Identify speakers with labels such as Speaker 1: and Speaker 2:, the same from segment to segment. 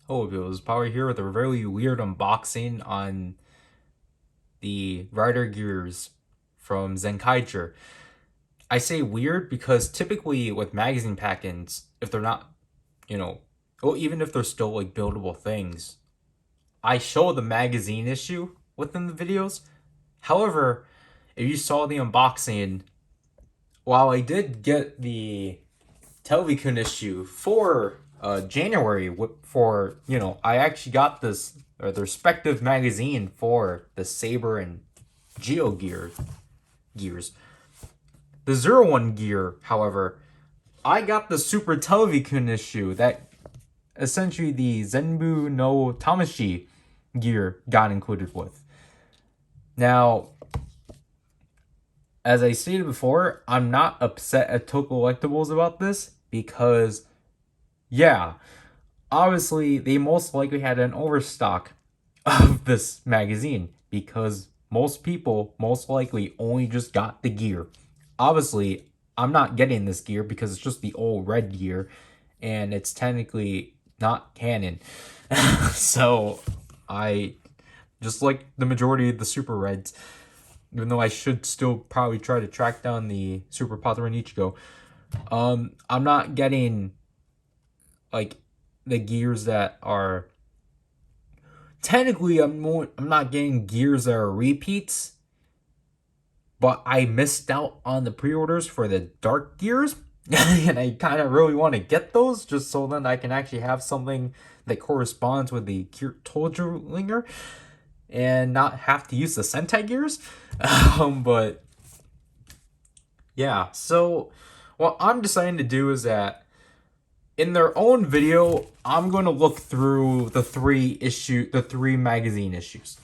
Speaker 1: Oh, it was Power here with a really weird unboxing on the Rider gears from Zenkaiger. I say weird because typically with magazine pack-ins, if they're not, well, even if they're still like buildable things, I show the magazine issue within the videos. However, if you saw the unboxing, while I did get the Televikun issue for January for I actually got this or the respective magazine for the Saber and Geo gears. The 01 gear, however, I got the Super Televikun issue that essentially the Zenbu no Tamashi gear got included with. Now, as I stated before, I'm not upset at Toku Collectibles about this because, yeah, obviously they most likely had an overstock of this magazine because most people most likely only just got the gear. Obviously, I'm not getting this gear because it's just the old red gear and it's technically not canon. So I just like the majority of the super reds, even though I should still probably try to track down the Super Pateran Ichigo. I'm not getting like the gears that are technically I'm not getting gears that are repeats, but I missed out on the pre-orders for the dark gears. And I kind of really want to get those just so then I can actually have something that corresponds with the Tojo and not have to use the Sentai gears. But yeah, so what I'm deciding to do is that in their own video, I'm going to look through the three magazine issues.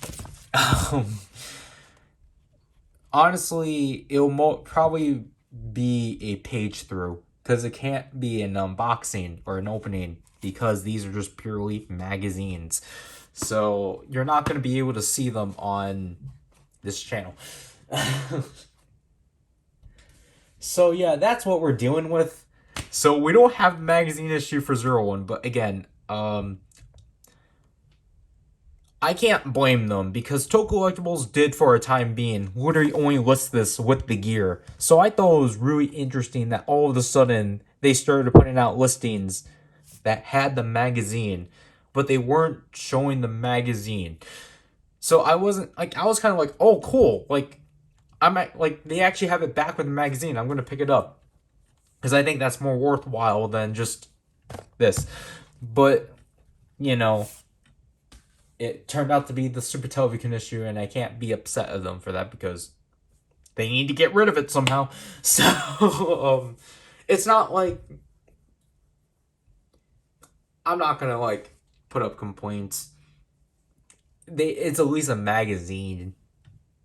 Speaker 1: Honestly, it'll probably be a page through because it can't be an unboxing or an opening because these are just purely magazines. So you're not going to be able to see them on this channel. So yeah, that's what we're dealing with. So we don't have a magazine issue for 01, but again, I can't blame them because Toku Collectibles did for a time being literally only list this with the gear. So I thought it was really interesting that all of a sudden they started putting out listings that had the magazine, but they weren't showing the magazine. So I wasn't like I was kind of like, oh cool, like they actually have it back with the magazine. I'm gonna pick it up because I think that's more worthwhile than just this. But it turned out to be the Super Television issue, and I can't be upset at them for that because they need to get rid of it somehow. So it's not like I'm not gonna like put up complaints. It's at least a magazine,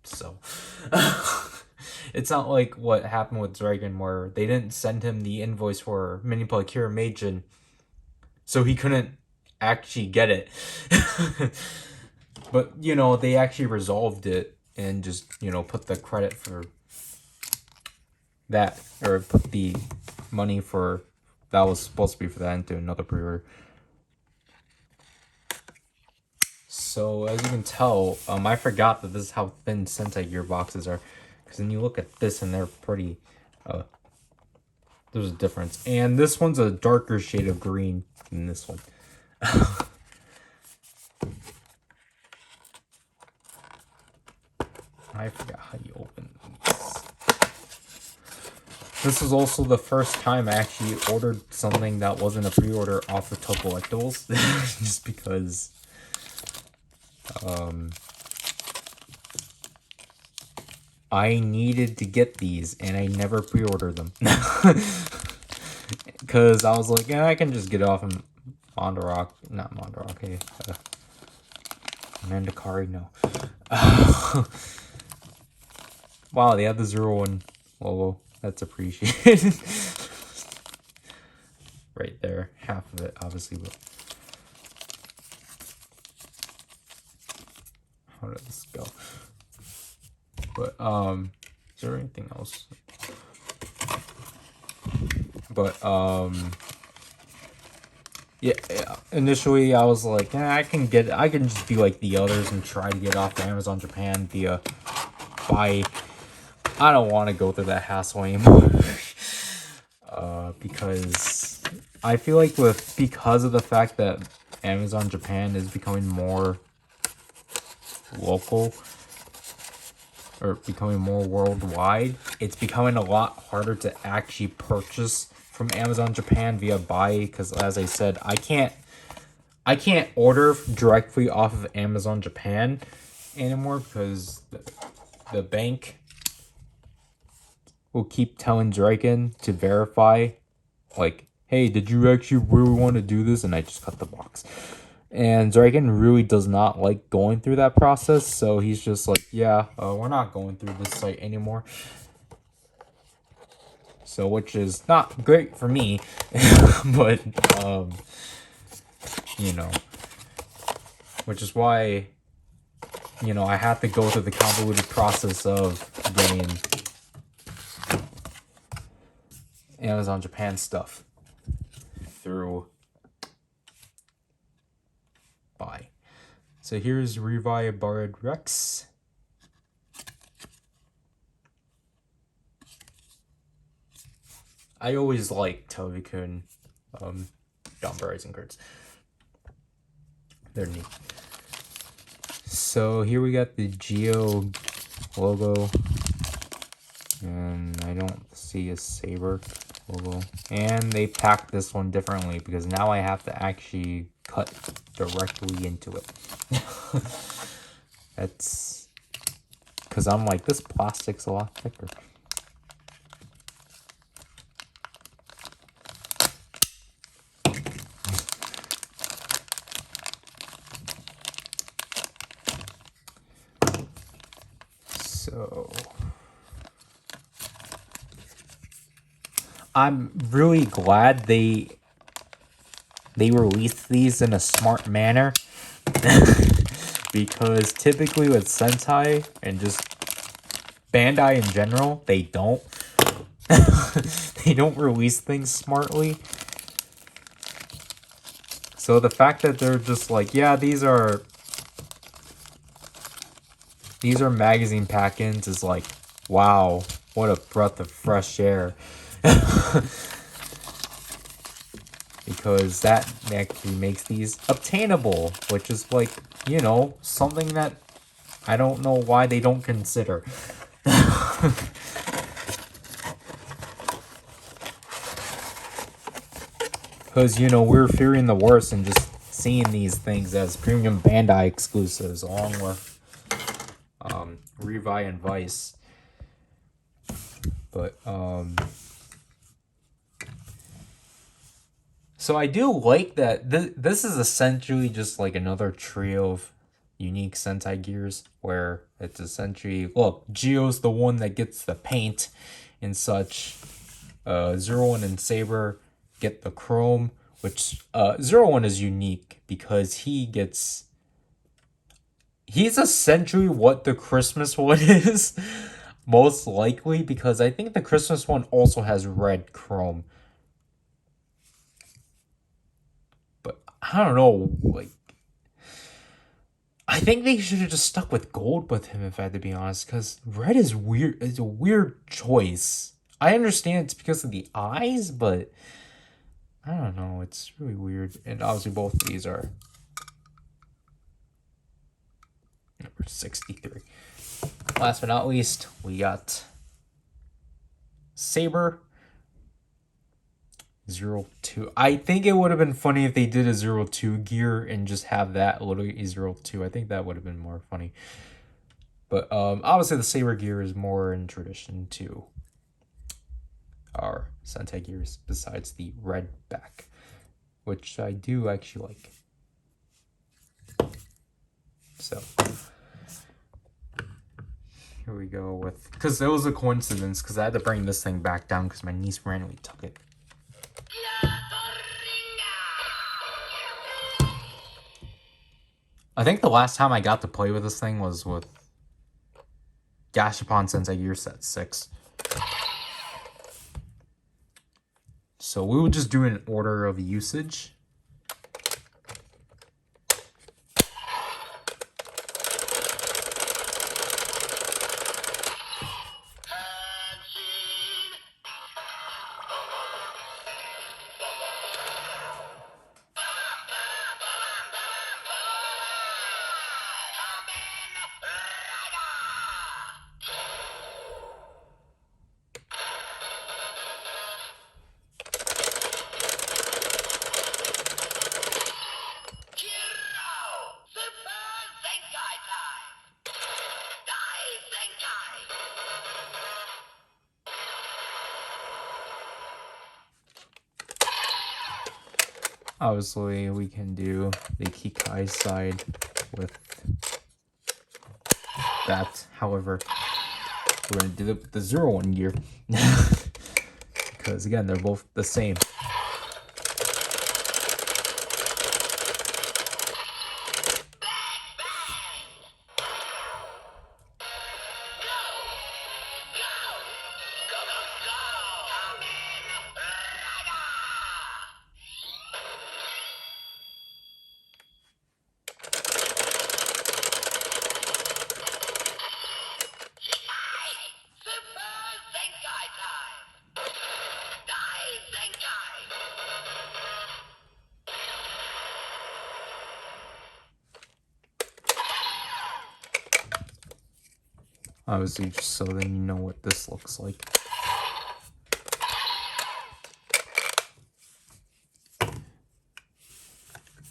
Speaker 1: so it's not like what happened with Dragon where they didn't send him the invoice for Mini Play Kira Majin, so he couldn't actually get it. But they actually resolved it and just put the credit for that, or put the money for that was supposed to be for that into another pre-order. So as you can tell, I forgot that this is how thin Sentai gear boxes are, because then you look at this and they're pretty there's a difference, and this one's a darker shade of green than this one. I forgot how you open this. This is also the first time I actually ordered something that wasn't a pre-order off the Toku Collectibles, just because I needed to get these and I never pre-ordered them. Because I was like, yeah, I can just get off of Mondorock, not Mondorock, hey, Mandakari, no. Wow, they have the 01 logo. That's appreciated. Right there, half of it, obviously. But how did this go? But is there anything else? But Yeah, initially I was like, I can just be like the others and try to get off of Amazon Japan via buy. I don't want to go through that hassle anymore. Because I feel like because of the fact that Amazon Japan is becoming more local or becoming more worldwide, it's becoming a lot harder to actually purchase from Amazon Japan via buy, because as I said, I can't order directly off of Amazon Japan anymore because the bank will keep telling Draken to verify, like, hey, did you actually really want to do this? And I just cut the box. And Draken really does not like going through that process, so he's just like, yeah, we're not going through this site anymore. So, which is not great for me, but, you know, which is why, you know, I have to go through the convoluted process of getting Amazon Japan stuff through buy. So here's Revi Barred Rex. I always like Toby-kun Donbrothers and cards. They're neat. So here we got the Geo logo. And I don't see a Saber logo. And they packed this one differently because now I have to actually cut directly into it. That's because I'm like, this plastic's a lot thicker. So I'm really glad they released these in a smart manner. Because typically with Sentai and just Bandai in general, they don't. They don't release things smartly. So the fact that they're just like, yeah, these are magazine pack-ins is like, wow, what a breath of fresh air. Because that actually makes these obtainable, which is like, you know, something that I don't know why they don't consider. Because, you know, we're fearing the worst and just seeing these things as premium Bandai exclusives along with Revi and Vice. But, so I do like that this is essentially just like another trio of unique Sentai gears where it's essentially, look, Geo's the one that gets the paint and such. Zero One and Saber get the chrome, which Zero One is unique because he's essentially what the Christmas one is. Most likely, because I think the Christmas one also has red chrome. But I don't know, like, I think they should have just stuck with gold with him, if I had to be honest, because red is weird. It's a weird choice. I understand it's because of the eyes, but I don't know. It's really weird. And obviously both of these are number 63. Last but not least, we got Saber 02. I think it would have been funny if they did a 02 gear and just have that literally a 02. I think that would have been more funny. But obviously the Saber gear is more in tradition to our Sentai gears besides the red back, which I do actually like. So here we go with, because it was a coincidence because I had to bring this thing back down because my niece randomly took it. I think the last time I got to play with this thing was with Gashapon Sensei Gear Set 6. So we would just do an order of usage. Obviously, we can do the Kikai side with that. However, we're going to do the 0-1 gear. Because, again, they're both the same. Obviously, just so then you know what this looks like.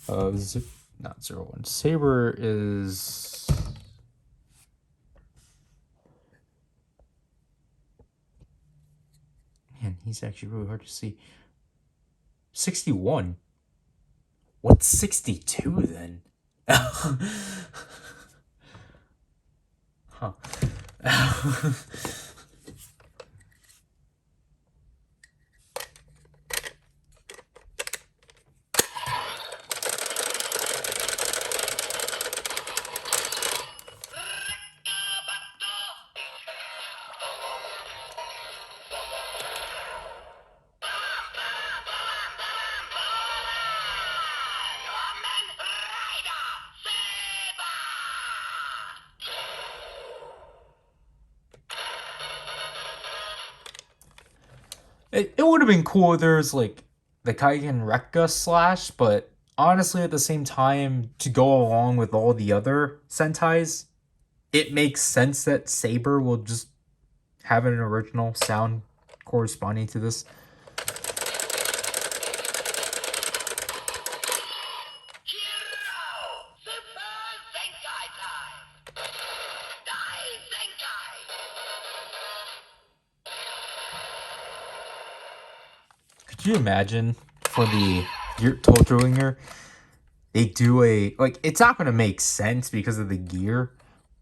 Speaker 1: Not 0-1. Saber is... Man, he's actually really hard to see. 61. What's 62 then? Huh. It would have been cool if there was like the Kaigen Rekka slash, but honestly at the same time, to go along with all the other Sentais, it makes sense that Saber will just have an original sound corresponding to this. Could you imagine for the Totroinger, they do a, like, it's not going to make sense because of the gear,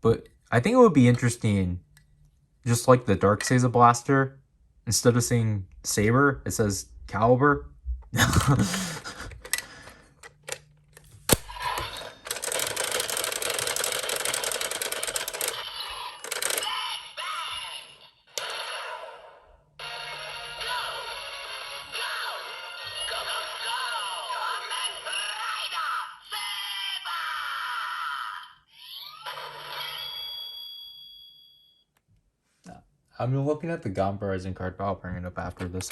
Speaker 1: but I think it would be interesting, just like the Dark Seiza Blaster, instead of saying Saber, it says Caliber. I'm looking at the Donbrothers card, but I'll bring it up after this.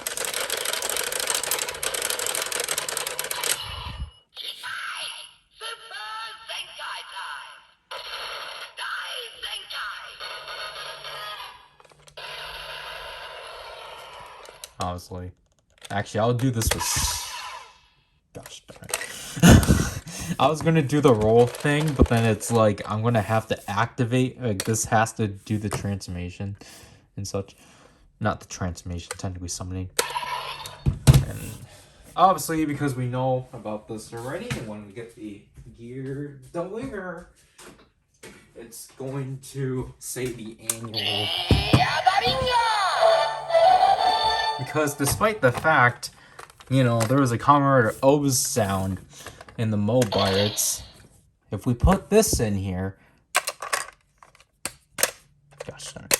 Speaker 1: Honestly. Actually, I'll do this with... Gosh darn it. I was gonna do the roll thing, but then it's like, I'm gonna have to activate, like, this has to do the transformation and such. Not the transformation, technically summoning. And obviously, because we know about this already, and when we get the gear deliver, it's going to say the annual. Because despite the fact, you know, there was a Kamen Rider O's sound in the Mobites, if we put this in here, gosh darn it.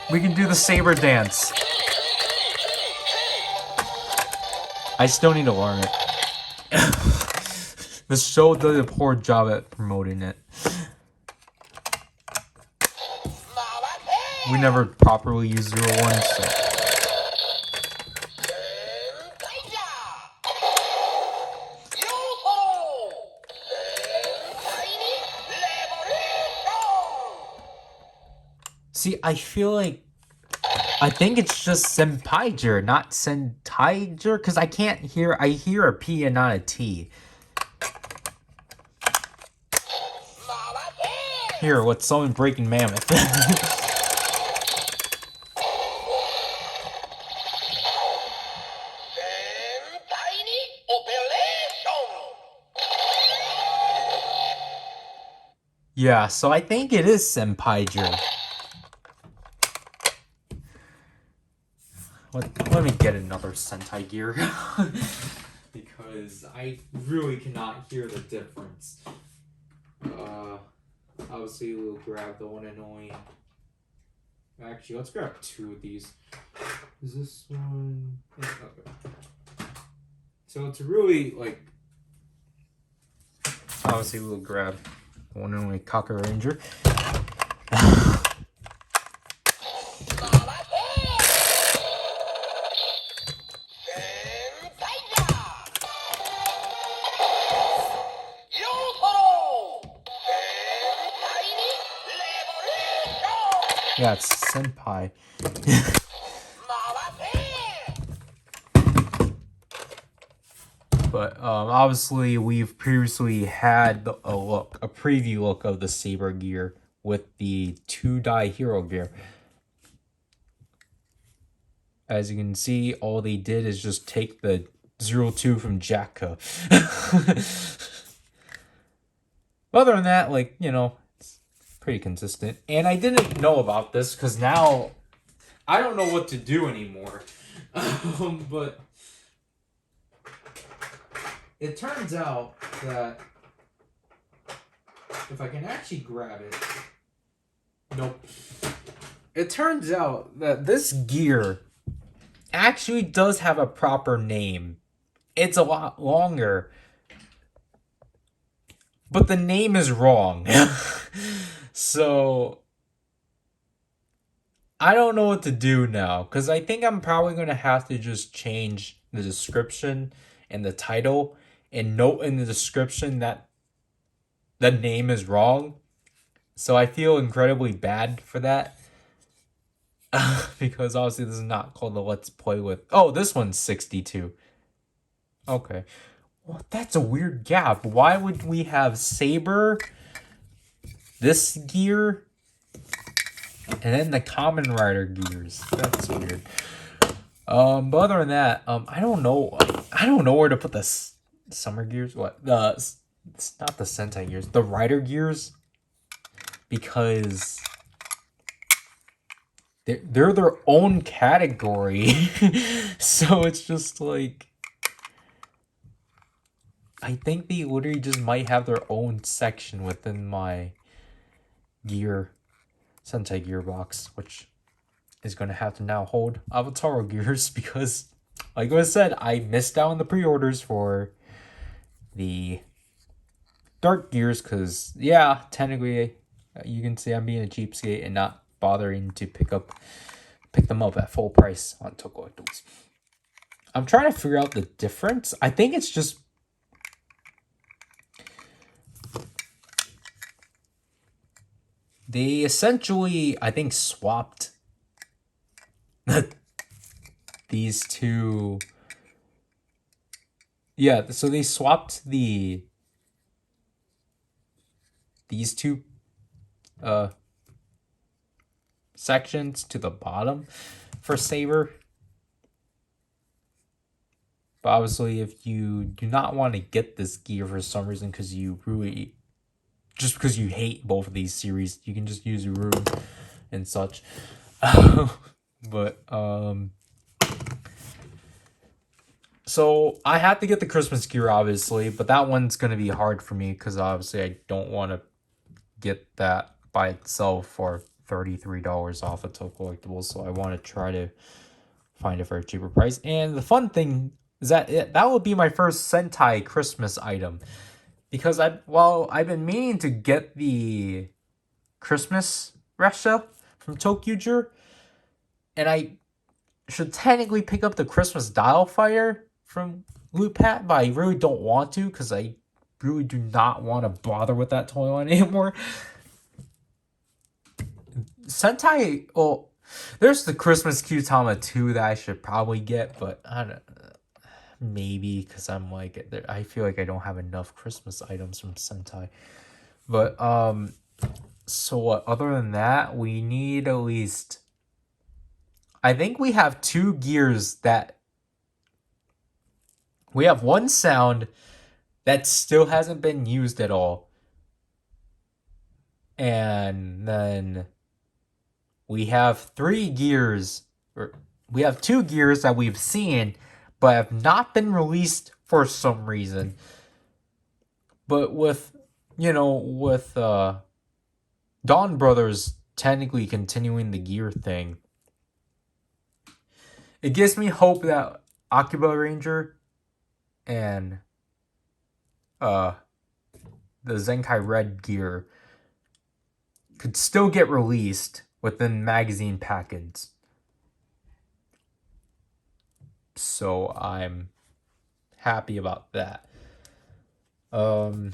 Speaker 1: We can do the Saber dance. I still need to learn it. The show did a poor job at promoting it. We never properly used 0-1, so... See, I feel like I think it's just Zenkaiger, not Zenkaiger, because I hear a P and not a T. Here, what's someone breaking mammoth? Yeah, so I think it is Zenkaiger. Let me get another Zenkaiger. Because I really cannot hear the difference. Obviously we'll grab the one and only. Actually, let's grab two of these. Is this one? Yeah, okay. So it's really like. Obviously we'll grab the one and only Cocker Ranger. Yeah, it's Senpai. But obviously, we've previously had a preview look of the Saber gear with the 2-die hero gear. As you can see, all they did is just take the 02 from Jacka. Other than that, like, you know, it's pretty consistent. And I didn't know about this because now I don't know what to do anymore. But it turns out that if I can actually grab it, nope. It turns out that this gear actually does have a proper name. It's a lot longer, but the name is wrong. So I don't know what to do now, because I think I'm probably going to have to just change the description and the title and note in the description that the name is wrong. So I feel incredibly bad for that. Because obviously this is not called the Let's Play with... Oh, this one's 62. Okay. Well, that's a weird gap. Why would we have Saber, this gear, and then the Kamen Rider gears? That's weird. But other than that, I don't know. I don't know where to put the summer gears. What? It's not the Sentai gears. The Rider gears. Because they're their own category. So it's just like, I think they literally just might have their own section within my gear Sentai gear box, which is going to have to now hold Avatar gears because, like I said, I missed out on the pre-orders for the dark gears because, yeah, technically you can say I'm being a cheapskate and not bothering to pick them up at full price on Tokollectibles. I'm trying to figure out the difference. I think it's just they essentially, I think, swapped these two. Yeah, so they swapped these two sections to the bottom for Saber. But obviously, if you do not want to get this gear for some reason because you really, just because you hate both of these series, you can just use Rune and such. But so I had to get the Christmas gear, obviously, but that one's gonna be hard for me because obviously I don't want to get that by itself for $33 off of Tokollectibles, so I want to try to find it for a cheaper price. And the fun thing is that that will be my first Sentai Christmas item, because I've been meaning to get the Christmas Resha from Tokyuger, and I should technically pick up the Christmas Dial Fighter from Loot Pat, but I really don't want to because I really do not want to bother with that toy line anymore. Sentai, well, There's the Christmas Q-Tama 2 that I should probably get, but I don't maybe because I'm like I feel like I don't have enough Christmas items from Sentai. But so what other than that, we need at least I think we have 2 gears that we have one sound that still hasn't been used at all. And then we have 3 gears, or we have 2 gears that we've seen but have not been released for some reason. But with Donbrothers technically continuing the gear thing, it gives me hope that Akiba Ranger and the Zenkai Red gear could still get released within magazine packets. So I'm happy about that. The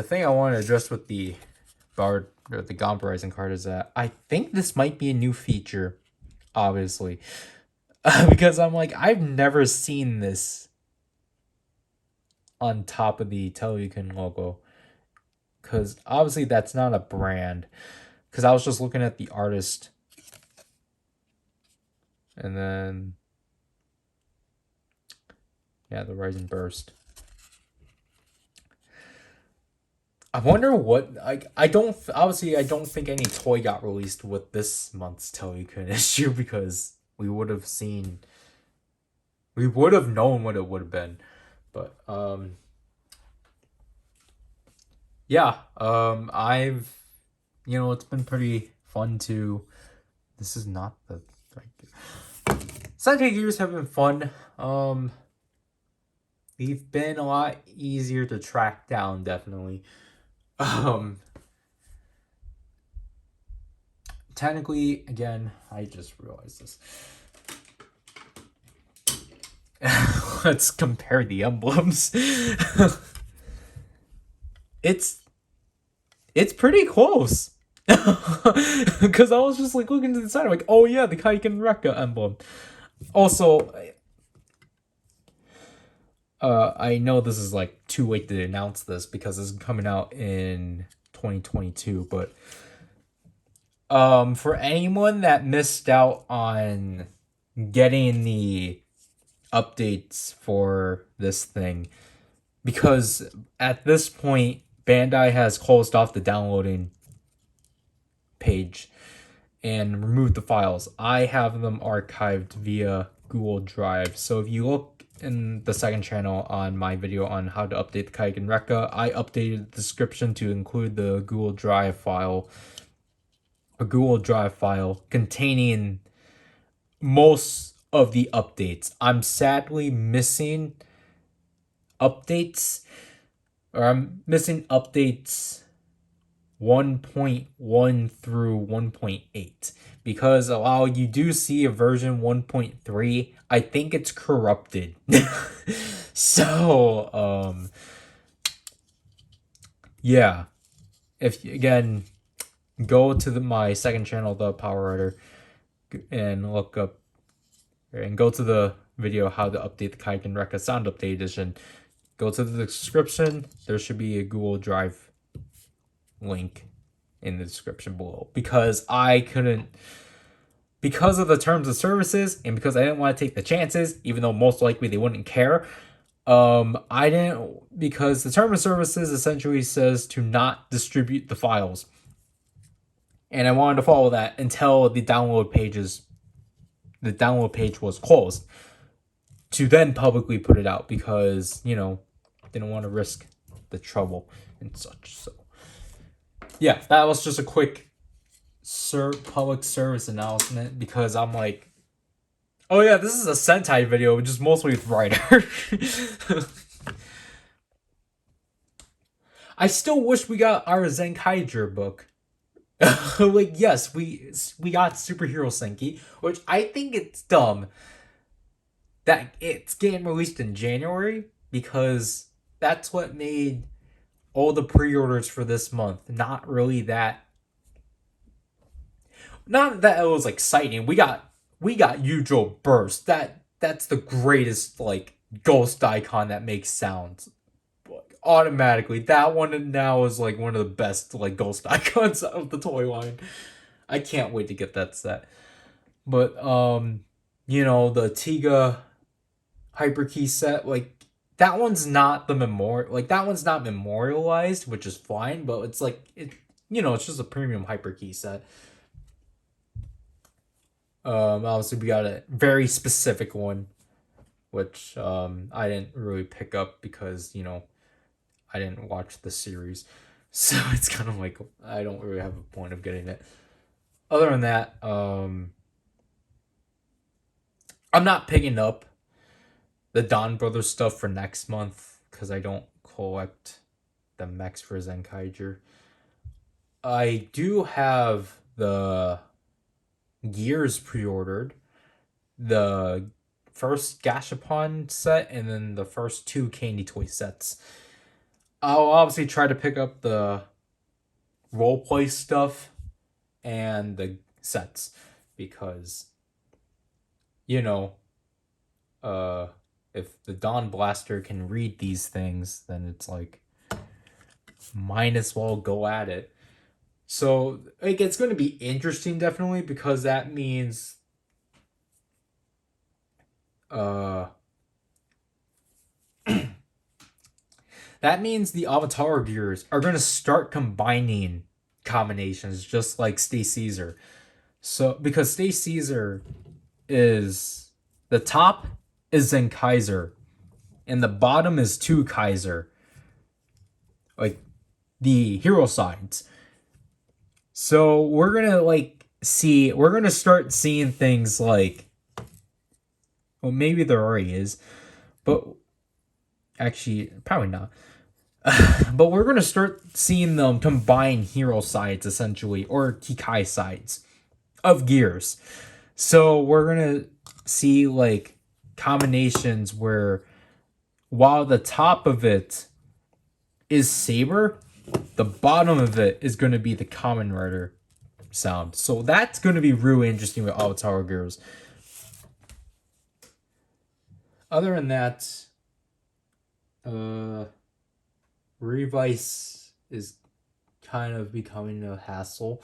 Speaker 1: thing I want to address with the Bard or the Gompa Rising card is that I think this might be a new feature, obviously. Because I'm like, I've never seen this on top of the Teleyukin logo. Because obviously that's not a brand. Because I was just looking at the artist. And then yeah, the Rising Burst. I wonder what I don't think any toy got released with this month's Teleyukin issue because we would have known what it would have been. But yeah, I've it's been pretty fun to this is not the right Zenkaigears have been fun. They've been a lot easier to track down, definitely. Technically, again, I just realized this. Let's compare the emblems. It's pretty close. Because I was just like looking to the side, I'm like, oh yeah, the Kaiken Rekka emblem. Also, I know this is like too late to announce this because this is coming out in 2022, but for anyone that missed out on getting the updates for this thing, because at this point Bandai has closed off the downloading page and removed the files. I have them archived via Google Drive. So if you look in the second channel on my video on how to update the Kaiken Rekka, I updated the description to include the Google Drive file. A Google Drive file containing most of the updates. I'm sadly missing updates, or I'm missing updates 1.1 through 1.8 because while you do see a version 1.3, I think it's corrupted. So yeah, if again go to my second channel, the PowerRider, and look up and go to the video how to update the Kaiken Rekka Sound Update Edition. Go to the description. There should be a Google Drive link in the description below because I couldn't, because of the terms of services and because I didn't want to take the chances, even though most likely they wouldn't care. I didn't, because the term of services essentially says to not distribute the files, and I wanted to follow that until the download page was closed to then publicly put it out because didn't want to risk the trouble and such. So yeah, that was just a quick public service announcement because I'm like, oh yeah, this is a Sentai video, which is mostly with Rider. I still wish we got our Zenkaiger book. Like, yes, we got Superhero Senki, which I think it's dumb that it's getting released in January because that's what made all the pre-orders for this month not really that. Not that it was exciting. We got Yujo Burst. That's the greatest like ghost icon that makes sounds. Like, automatically, that one now is like one of the best like ghost icons of the toy line. I can't wait to get that set. But the Tiga Hyperkey set, like that one's not the memorial, like that one's not memorialized, which is fine, but it's like it's just a premium Hyperkey set. Obviously we got a very specific one, which I didn't really pick up because I didn't watch the series, so it's kind of like I don't really have a point of getting it. Other than that, I'm not picking up the Donbrothers stuff for next month because I don't collect the mechs for Zenkaiger. I do have the Gears pre-ordered, the first Gashapon set, and then the first two Candy Toy sets. I'll obviously try to pick up the roleplay stuff and the sets because, you know, if the Dawn Blaster can read these things, then it's like, might as well go at it. So, like, it's going to be interesting, definitely, because that means, that means the Avatar gears are going to start combining combinations, just like Stay Caesar. So, because Stay Caesar is, the top is Zenkaiser, and the bottom is 2 Kaiser. Like, the hero sides. So we're gonna start seeing things like, well, maybe there already is, but actually probably not. But we're gonna start seeing them combine hero sides essentially, or Kikai sides of gears. So we're gonna see like combinations where while the top of it is Saber, the bottom of it is going to be the Kamen Rider sound. So that's going to be really interesting with Avatar Girls. Other than that, Revice is kind of becoming a hassle.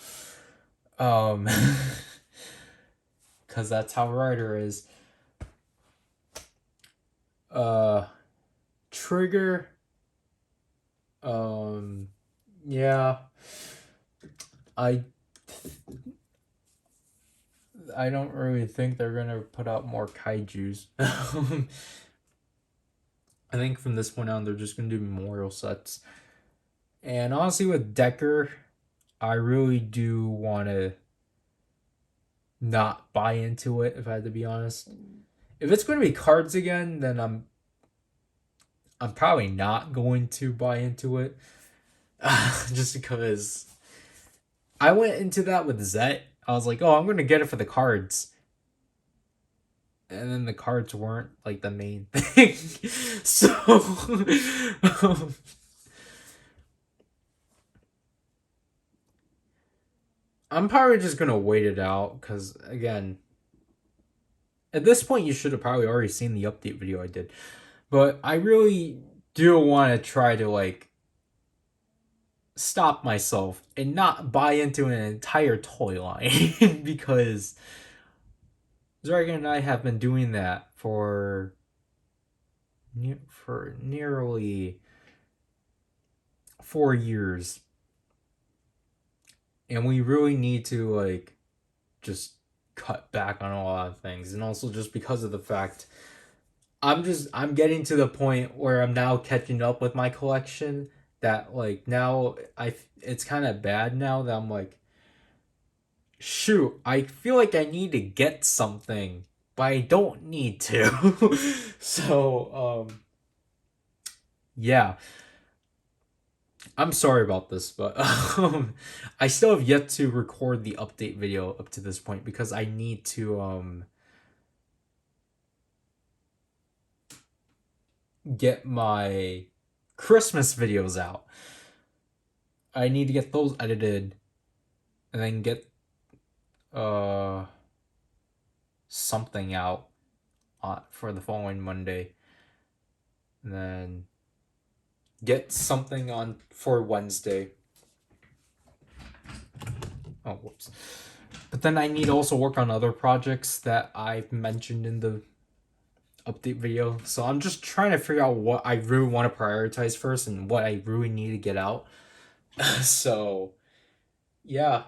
Speaker 1: Because that's how Rider is. Trigger. Yeah. I don't really think they're gonna put out more kaijus. I think from this point on they're just gonna do memorial sets. And honestly with Decker, I really do wanna not buy into it if I had to be honest. If it's gonna be cards again, then I'm probably not going to buy into it. Just because I went into that with Zet. I was like, oh, I'm going to get it for the cards. And then the cards weren't like the main thing. So I'm probably just going to wait it out because, again, at this point, you should have probably already seen the update video I did. But I really do want to try to, like, stop myself and not buy into an entire toy line because Dragon and I have been doing that for nearly 4 years, and we really need to like just cut back on a lot of things, and also just because of the fact I'm getting to the point where I'm now catching up with my collection that like now it's kind of bad now that I'm like, shoot, I feel like I need to get something, but I don't need to. So yeah, I'm sorry about this, but I still have yet to record the update video up to this point because I need to get my Christmas videos out. I need to get those edited and then get uh something out for the following Monday, and then get something on for Wednesday. Oh, whoops. But then I need to also work on other projects that I've mentioned in the update video. So I'm just trying to figure out what I really want to prioritize first and what I really need to get out. So, yeah.